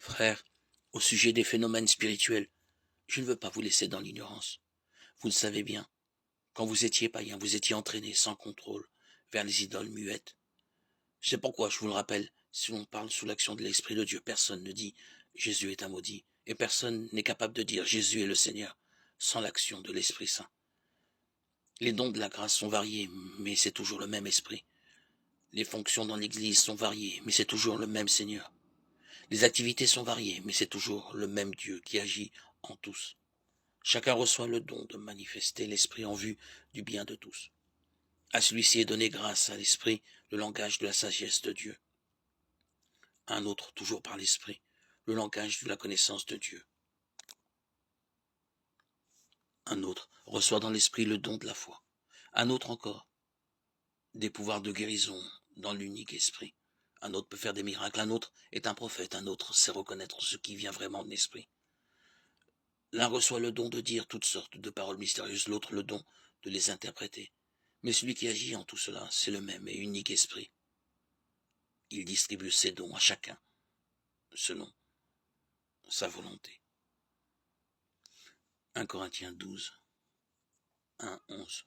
Frères, au sujet des phénomènes spirituels, je ne veux pas vous laisser dans l'ignorance. Vous le savez bien, quand vous étiez païen, vous étiez entraîné sans contrôle vers les idoles muettes. C'est pourquoi je vous le rappelle, si l'on parle sous l'action de l'Esprit de Dieu, personne ne dit Jésus est un maudit, et personne n'est capable de dire Jésus est le Seigneur sans l'action de l'Esprit Saint. Les dons de la grâce sont variés, mais c'est toujours le même Esprit. Les fonctions dans l'Église sont variées, mais c'est toujours le même Seigneur. Les activités sont variées, mais c'est toujours le même Dieu qui agit en tous. Chacun reçoit le don de manifester l'Esprit en vue du bien de tous. À celui-ci est donné grâce à l'Esprit le langage de la sagesse de Dieu. À un autre, toujours par l'Esprit, le langage de la connaissance de Dieu. Un autre reçoit dans l'Esprit le don de la foi. Un autre encore, des pouvoirs de guérison dans l'unique Esprit. Un autre peut faire des miracles, un autre est un prophète, un autre sait reconnaître ce qui vient vraiment de l'Esprit. L'un reçoit le don de dire toutes sortes de paroles mystérieuses, l'autre le don de les interpréter. Mais celui qui agit en tout cela, c'est le même et unique Esprit. Il distribue ses dons à chacun, selon sa volonté. 1 Corinthiens 12, 1, 11.